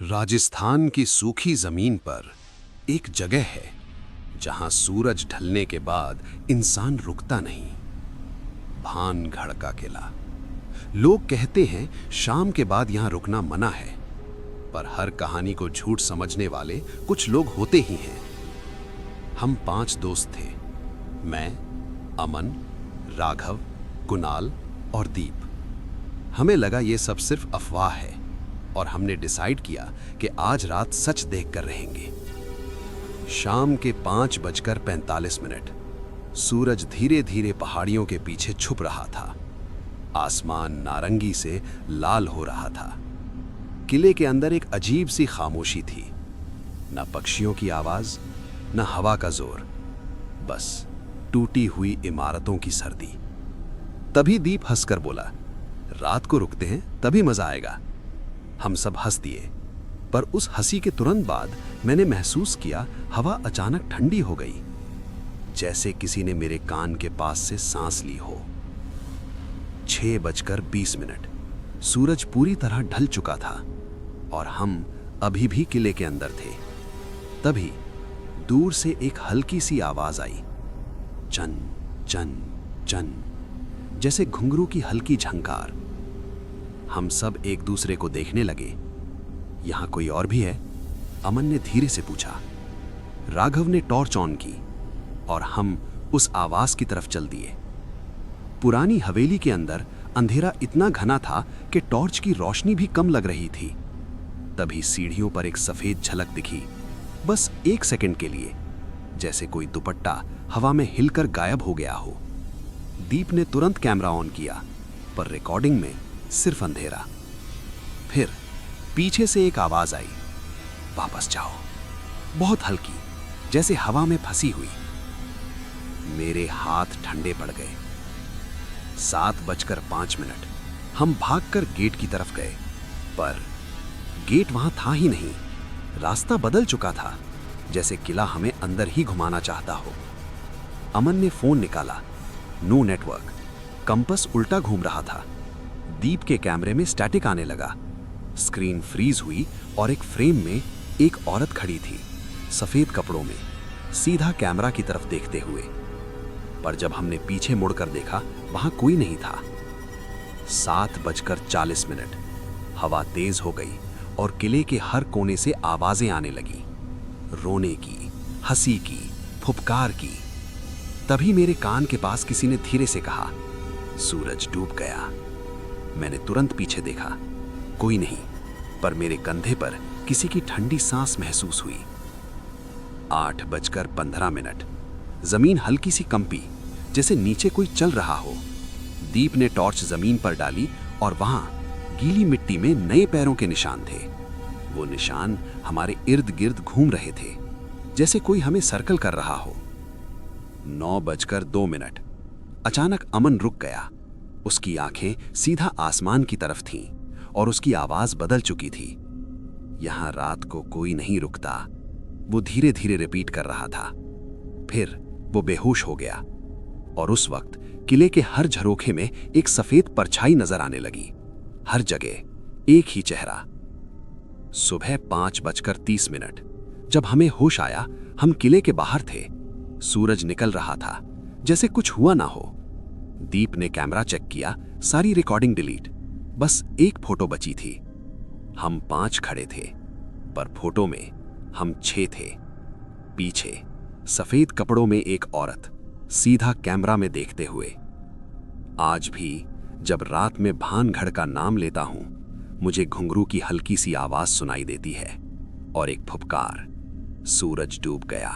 राजस्थान की सूखी जमीन पर एक जगह है जहां सूरज ढलने के बाद इंसान रुकता नहीं। भानगढ़ का किला। लोग कहते हैं शाम के बाद यहां रुकना मना है, पर हर कहानी को झूठ समझने वाले कुछ लोग होते ही हैं। हम 5 दोस्त थे, मैं, अमन, राघव, कुणाल और दीप। हमें लगा ये सब सिर्फ अफवाह है और हमने डिसाइड किया कि आज रात सच देखकर रहेंगे। शाम के 5:45 सूरज धीरे धीरे पहाड़ियों के पीछे छुप रहा था। आसमान नारंगी से लाल हो रहा था। किले के अंदर एक अजीब सी खामोशी थी, न पक्षियों की आवाज, न हवा का जोर, बस टूटी हुई इमारतों की सर्दी। तभी दीप हंसकर बोला, रात को रुकते हैं तभी मजा आएगा। हम सब हंस दिए, पर उस हंसी के तुरंत बाद मैंने महसूस किया हवा अचानक ठंडी हो गई, जैसे किसी ने मेरे कान के पास से सांस ली हो। 6:20 सूरज पूरी तरह ढल चुका था और हम अभी भी किले के अंदर थे। तभी दूर से एक हल्की सी आवाज आई, चन चन चन, जैसे घुंघरू की हल्की झंकार। हम सब एक दूसरे को देखने लगे। यहां कोई और भी है? अमन ने धीरे से पूछा। राघव ने टॉर्च ऑन की और हम उस आवाज की तरफ चल दिए। पुरानी हवेली के अंदर अंधेरा इतना घना था कि टॉर्च की रोशनी भी कम लग रही थी। तभी सीढ़ियों पर एक सफेद झलक दिखी, बस 1 सेकंड के लिए, जैसे कोई दुपट्टा हवा में हिलकर गायब हो गया हो। दीप ने तुरंत कैमरा ऑन किया, पर रिकॉर्डिंग में सिर्फ अंधेरा। फिर पीछे से एक आवाज आई, वापस जाओ, बहुत हल्की, जैसे हवा में फंसी हुई। मेरे हाथ ठंडे पड़ गए। 7:05 हम भागकर गेट की तरफ गए, पर गेट वहां था ही नहीं। रास्ता बदल चुका था, जैसे किला हमें अंदर ही घुमाना चाहता हो। अमन ने फोन निकाला, नो नेटवर्क, कंपास उल्टा घूम रहा था। दीप के कैमरे में स्टैटिक आने लगा। स्क्रीन फ्रीज हुई और एक फ्रेम में एक औरत खड़ी थी, सफेद कपड़ों में, सीधा कैमरा की तरफ देखते हुए। पर जब हमने पीछे मुड़कर देखा, वहां कोई नहीं था। 7:40 हवा तेज हो गई और किले के हर कोने से आवाजें आने लगी, रोने की, हंसी की, फुफकार की। तभी मेरे कान के पास किसी ने धीरे से कहा, सूरज डूब गया। मैंने तुरंत पीछे देखा, कोई नहीं, पर मेरे कंधे पर किसी की ठंडी सांस महसूस हुई। 8:15 जमीन हल्की सी कंपी, जैसे नीचे कोई चल रहा हो। दीप ने टॉर्च जमीन पर डाली और वहां गीली मिट्टी में नए पैरों के निशान थे। वो निशान हमारे इर्द गिर्द घूम रहे थे, जैसे कोई हमें सर्कल कर रहा हो। 9:02 अचानक अमन रुक गया। उसकी आंखें सीधा आसमान की तरफ थीं और उसकी आवाज बदल चुकी थी, यहां रात को कोई नहीं रुकता। वो धीरे धीरे रिपीट कर रहा था। फिर वो बेहोश हो गया और उस वक्त किले के हर झरोखे में एक सफेद परछाई नजर आने लगी। हर जगह एक ही चेहरा। सुबह 5:30 जब हमें होश आया, हम किले के बाहर थे। सूरज निकल रहा था, जैसे कुछ हुआ ना हो। दीप ने कैमरा चेक किया, सारी रिकॉर्डिंग डिलीट, बस एक फोटो बची थी। हम 5 खड़े थे, पर फोटो में हम 6 थे। पीछे सफेद कपड़ों में एक औरत, सीधा कैमरा में देखते हुए। आज भी जब रात में भानगढ़ का नाम लेता हूं, मुझे घुंघरू की हल्की सी आवाज सुनाई देती है और एक फुफकार, सूरज डूब गया।